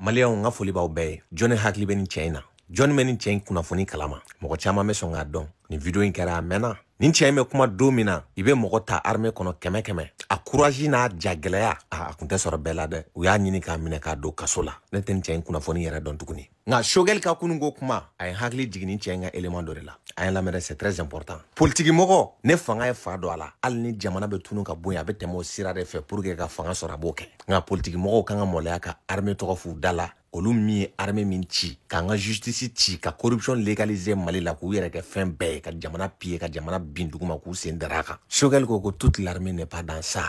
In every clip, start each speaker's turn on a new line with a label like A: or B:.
A: Maliya nga foli b'aw bɛɛ ye. Jɔnni hakili bɛ nin cɛ in na. Jɔnni bɛ nin cɛ in kunnafoni kalama. Mɔgɔ caman bɛ sɔn k'a dɔn. Nin video in kɛra a mɛnna. Nin cɛ in bɛ kuma don min na, i bɛ mɔgɔ ta armée kɔnɔ kɛmɛ kɛmɛ. A courage n'a jagɛlɛya, a kun tɛ sɔrɔ bɛɛ la dɛ. U y'a ɲini k'a minɛ k'a don kaso la. Ne tɛ nin cɛ in kunnafoni yɛrɛ dɔn tuguni. Nka Choguel ka kununko kuma, a ye hakili jigin nin cɛ in ka élément dɔ de la. A ye lamɛn, c'est très important. Politique mɔgɔ, ne fanga ye fa don a la. Hali ni jamana bɛ tunun ka bɔ yen, a bɛ tɛmɛ o sira de fɛ pour que ka fanga sɔrɔ a b'o kɛ. Nka politique mɔgɔw kan ka mɔlɛya ka armée tɔgɔ f'u da la. Olu min ye armée min ci, k'an ka justice ci, ka corruption légaliser Mali la, k'u yɛrɛ kɛ fɛn bɛɛ ye, ka jamana piller, ka jamana bin duguma k'u sen dar'a kan. Choguel ko ko toute l'armée n'est pas dans ça.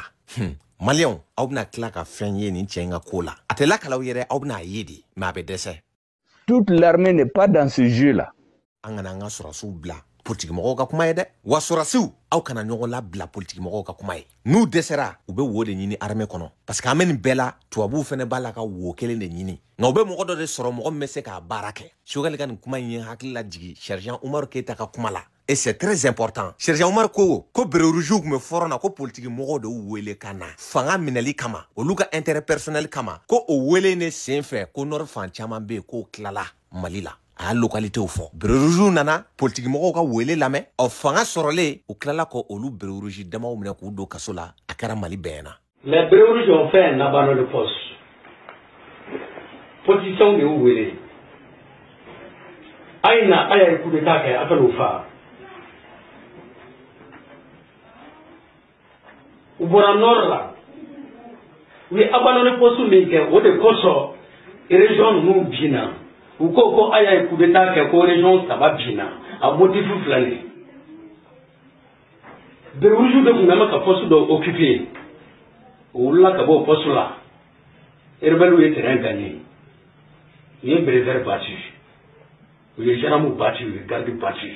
A: Maliens, aw bɛna tila ka fɛn ye nin cɛ in ka ko la. A tɛ lakalaw yɛrɛ, aw bɛna a ye de, mais a bɛ dɛsɛ.
B: Toute l'armée n'est pas dans ce jeu-là.
A: An kana an ka sɔrɔsiw bila politique mɔgɔw ka kuma ye dɛ. Wa sɔrɔsiw, aw kana ɲɔgɔn labila politique mɔgɔw ka kuma ye. N'u dɛsɛra, u bɛ wo de ɲini armée kɔnɔ. Parce que an bɛ nin bɛɛ la, tubabuw fɛnɛ b'a la ka wo kelen de ɲini. Nka u bɛ mɔgɔ dɔ de sɔrɔ mɔgɔ min bɛ se k'a baara kɛ. Choguel ka nin kuma in ye hakili la jigin Sergent Umaru Keyita ka kuma la. Et c'est très important. Sergent Umaru ko bere rouge kun bɛ fɔrɔn na ko politique mɔgɔw de y'u wele ka na. Fanga minɛli kama, olu ka intérêt personnel kama, ko o wele ne sen fɛ ko Nord fan caman bɛ yen k'o tilala Mali la. A localité fɔ. Bere rouge nana politique mɔgɔw ka wele lamɛn. Ɔ fanga sɔrɔlen, u tilala ko olu bere rouge damaw minɛ k'u don kaso la. A kɛra Mali bɛɛ na.
C: Les bere rouge ont fait un abandon de poste. Politiciens de y'u wele. Aïna aya coup d'état kɛ a ka n'o fa. U bɔra Nord la. U ye abandonné poste min kɛ o de kosɔn région ninnu binna. U ko aya coup d'état kɛ ko région saba binna a motif fila de. Bere rouge de kun bɛ ka poste dɔ occuper. U wulila ka bɔ o poste la. Rebelles ye terrain gagné. U ye bere vert battu. U ye gendarmes battu, u ye gardes battu.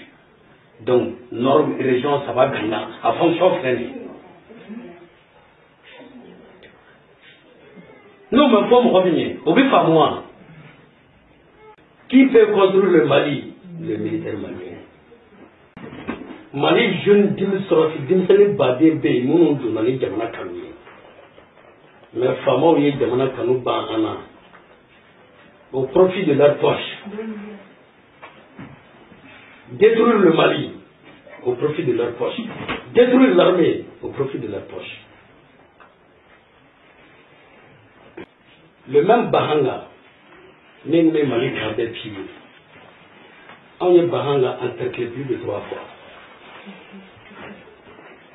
C: Donc Nord région saba binna a fonction filɛ nin ye. Nous me faut mɔgɔ min ye o bɛ faamu wa? Qui peut construire le Mali? Le militaire malien. Mali jeune denmisɛnnin baden bɛ yen minnu donna ni jamana kanu ye. Mais faamaw ye jamana kanu ban an na au profit de leur poche. Détruire le Mali au profit de leur poche. Détruire l'armée au profit de leur poche. Le même Bahanga, même Mali gardait pied. On a Bahanga encerclé plus de 3 fois.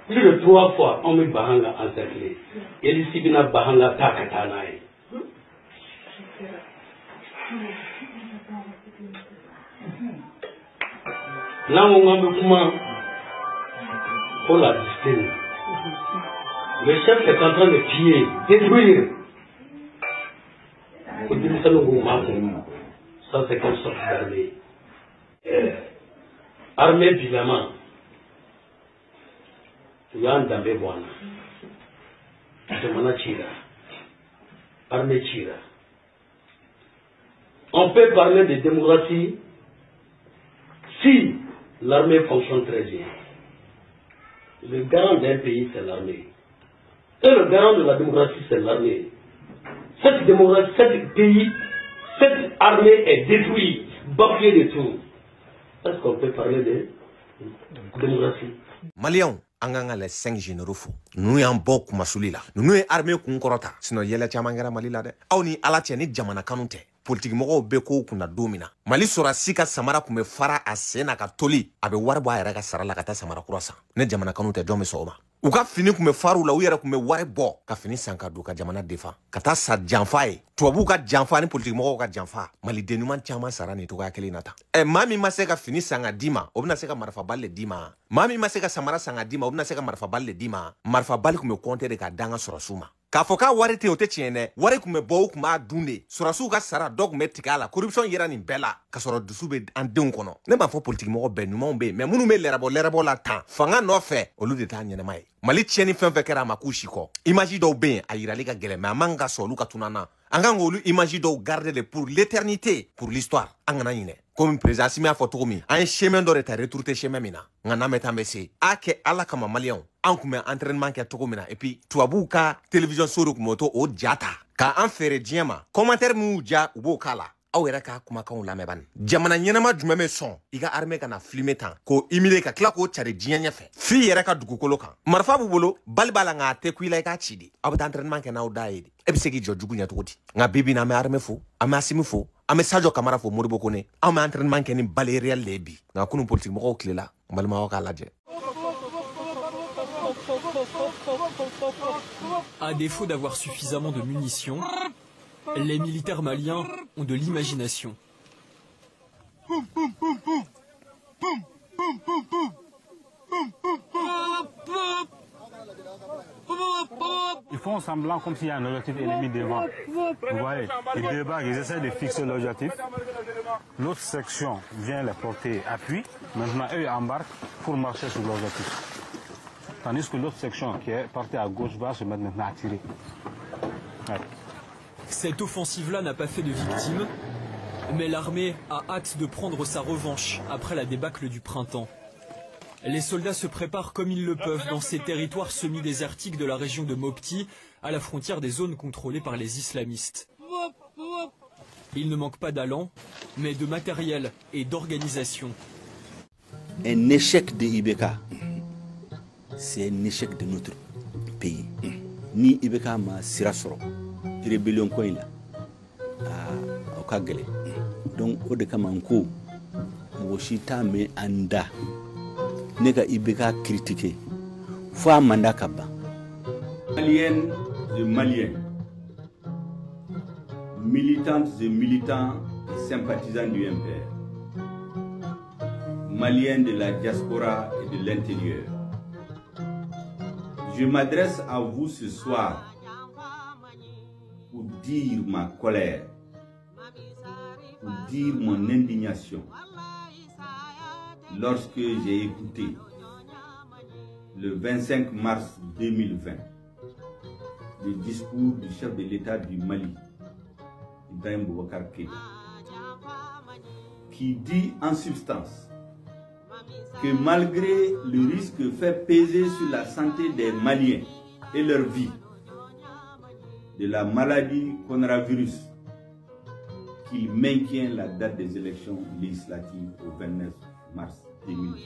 C: Plus de 3 fois, on met Bahanga encerclé. Et ici, il y a Bahanga Takatanae. Là, on a beaucoup pour la discipline. Le chef est en train de piller, détruire. Ça, c'est comme sorte d'armée. Armée bilamment. Il y a un dambé boana. Jamana Chira. Armée Chira. On peut parler de démocratie si l'armée fonctionne très bien. Le garant d'un pays, c'est l'armée. Et le garant de la démocratie, c'est l'armée. Cette démocratie, cet pays, cette armée est détruite, bafouée de tout. Est-ce qu'on peut parler de démocratie?
A: Maliens, an kan ka les 5 généraux fo. Ninnu y'an bɔ kumasuli la. Ninnu ye armée kun kɔrɔta. Sinon yɛlɛ caman kɛra Mali la dɛ. Aw ni Ala cɛ ni jamana kanu tɛ. Politique mɔgɔw bɛ ko kunna don min na. Mali sɔrɔdasi ka samara kun bɛ fara a sen na ka toli. A bɛ wari bɔ a yɛrɛ ka sara la ka taa samara kura san. Ne jamana kanu tɛ jɔn bɛ sɔn o ma. U ka fini kun bɛ faru la, u yɛrɛ kun bɛ wari bɔ ka fini san ka don ka jamana défend. Ka taa sa janfa ye. Tubabuw ka janfa ni politique mɔgɔw ka janfa. Maliden ɲuman caman sara nin togoya kelen na tan. Maa min ma se ka fini san ka d'i ma, o bɛna se ka marifa bali le d'i ma. Maa min ma se ka samara san ka d'i ma, o bɛna se ka marifa bali le d'i ma. Marifa bali kun bɛ compter de ka d'an ka sɔrɔsiw ma. K'a fɔ k'a wari tɛ o tɛ tiɲɛ dɛ. Wari kun bɛ bɔ, u kun b'a dun de. Sɔrɔsiw ka sara dɔ kun bɛ tigɛ a la. Corruption yera nin bɛɛ la. Ka sɔrɔ dusu bɛ an denw kɔnɔ. Ne b'a fɔ politique mɔgɔ bɛɛ ɲumanw bɛ yen, mais minnu bɛ lɛrɛbɔ la tan, fanga nɔfɛ, olu de t'a ɲɛnama ye. Mali tiɲɛni fɛn fɛn kɛra a ma k'u si kɔ. Image dɔw bɛ yen, a yirali ka gɛlɛn, mais a man ka sɔn olu ka tunun an na. An kan k'olu image dɔw garder de pour l'éternité, pour l'histoire. An kana ɲinɛ. comme président Assimi a fɔ cogo min an ye chemin dɔ de ta retourner chemin min na nka n'an bɛ taa an bɛ se a kɛ ala kama maliyɛnw an kun bɛ entraînement kɛ cogo min na et puis tubabuw ka télévision so de kun bɛ to o ja ta ka an feere diɲɛ ma commentaire minnu ja u b'o k'a la aw yɛrɛ ka kumakanw lamɛn bani jamana ɲɛnama jumɛn bɛ sɔn i ka armée kana filmer tan k'o humilier ka tila k'o cari diɲɛ ɲɛfɛ f'i yɛrɛ ka dugukolo kan marifa b'u bolo bali b'a la nka a tɛ ku i la i k'a ci de aw bɛ taa entraînement kɛ n'aw da ye de e bɛ se k'i jɔ jugu ɲɛ cogo di nka bi bi in na an bɛ armée fo an bɛ Assimi fo an bɛ Sadio Kamara fo Modibo Kone an bɛ entraînement kɛ ni balle réel de ye bi nka kunun politique mɔgɔw tilela n balimaw k'a lajɛ.
D: À défaut d'avoir suffisamment de munitions, les militaires maliens ont de l'imagination.
E: Ils font semblant comme s'il y a un objectif ennemi devant. Vous voyez, ils débarquent, ils essaient de fixer l'objectif. L'autre section vient les porter appui. Maintenant, eux embarquent pour marcher sur l'objectif. Tandis que l'autre section qui est partie à gauche va se mettre maintenant à tirer. Ouais.
D: Cette offensive-là n'a pas fait de victimes, mais l'armée a hâte de prendre sa revanche après la débâcle du printemps. Les soldats se préparent comme ils le peuvent dans ces territoires semi-désertiques de la région de Mopti, à la frontière des zones contrôlées par les islamistes. Il ne manque pas d'allant, mais de matériel et d'organisation.
F: Un échec de Ibeka, c'est un échec de notre pays. Ni Ibeka ma sirasoro, rébellion quoi là, au Kagele. Donc au Dekamanko, Moshita me anda. Nega Ibeka critiqué. Foi mandakaba.
G: Maliennes et Maliens, militantes et militants et sympathisants du MPR, Maliens de la diaspora et de l'intérieur. Je m'adresse à vous ce soir pour dire ma colère, pour dire mon indignation lorsque j'ai écouté le 25 mars 2020 le discours du chef de l'État du Mali, Ibrahim Boubacar Keïta, qui dit en substance que malgré le risque fait peser sur la santé des Maliens et leur vie de la maladie coronavirus, qu'il maintient la date des élections législatives au 29 mars 2020.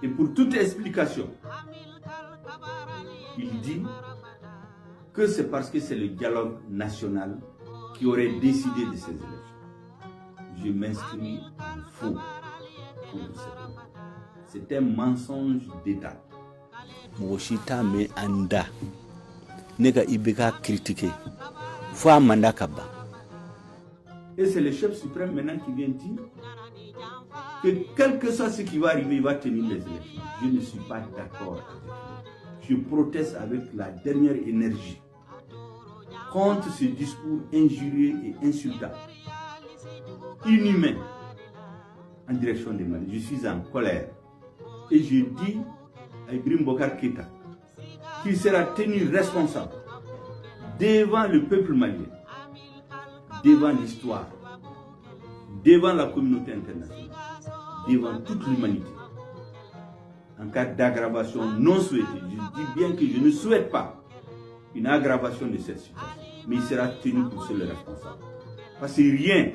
G: Et pour toute explication, il dit que c'est parce que c'est le dialogue national qui aurait décidé de ces élections. Je m'inscris en faux contre cette. C'est un mensonge d'État.
F: Moshita me anda. Nega Ibeka critiqué. Foi mandakaba.
G: Et c'est le chef suprême maintenant qui vient dire que quel que soit ce qui va arriver, il va tenir les élections. Je ne suis pas d'accord avec lui. Je proteste avec la dernière énergie contre ce discours injurieux et insultant, inhumain, en direction des Mali. Je suis en colère. Et je dis à Ibrahim Boubacar Keïta qu'il sera tenu responsable devant le peuple malien, devant l'histoire, devant la communauté internationale, devant toute l'humanité. En cas d'aggravation non souhaitée, je dis bien que je ne souhaite pas une aggravation de cette situation, mais il sera tenu pour seul responsable. Parce que rien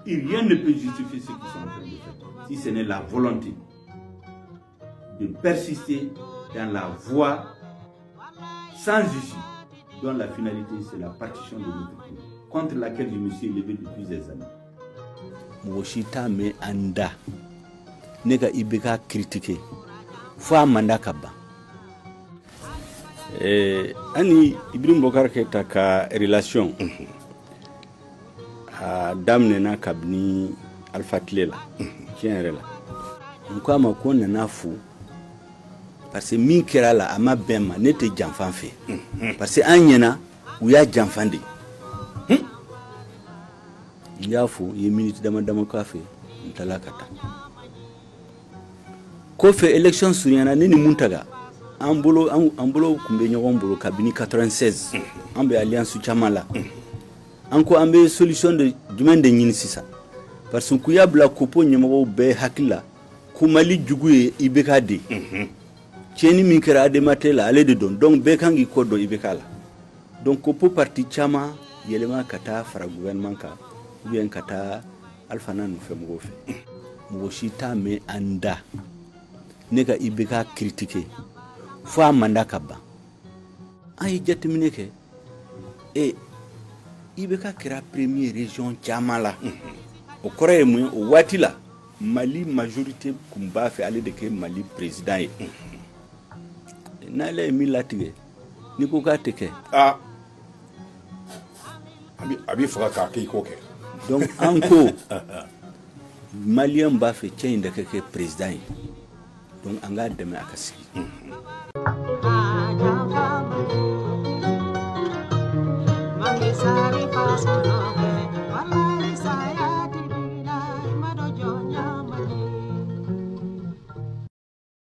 G: ne peut justifier ce qu'ils sont en train de faire, si ce n'est la volonté de persister dans la voie sans issue, dont la finalité c'est la partition de notre pays, contre laquelle je me suis élevé depuis des années.
F: Moshita me anda. Nega Ibeka critiqué. Foi mandakaba.
B: Ani Ibrahim Boubacar Keïta ka relation a damnena kabni Alpha Tlé la tiɲɛ yɛrɛ la n ko a ma ko nana fo parce que min kɛra la a ma bɛn ma ne tɛ janfan fɛ parce que an ɲɛna u y'a janfan de n y'a fo ye minute dama dama k'a fɛ n tala ka taa kɔfɛ élection surunyana ne ni Muntaga an bolo kun bɛ ɲɔgɔn bolo kabini 96 an bɛ alliance caman la an ko an bɛ solution de jumɛn de ɲini sisan
F: parce que kuya bila kopo ɲɛmɔgɔw bɛɛ hakila ko Mali jugu ye IBK de tiɲɛni min kɛra Ademate la ale de don donc bɛɛ kan k'i kɔ dɔn IBK la donc kopo parti caman yɛlɛma ka taa fara gouvernement kan ou bien ka taa Alpha n'a nɔfɛ mɔgɔw fɛ mɔgɔ si t'a mɛn an da ne ka IBK critiquer fo a mandat ka ban an ye jateminɛ kɛ IBK kɛra premier région caman la o kɔrɔ ye mun ye o waati la Mali majorité kun b'a fɛ ale de kɛ Mali président ye n'ale ye min latigɛ ni ko k'a tɛ kɛ
H: a b'i faga k'a kɛ i k'o kɛ
F: donc an ko malien b'a fɛ cɛ in de kɛ président ye donc an k'a dɛmɛ a ka sigi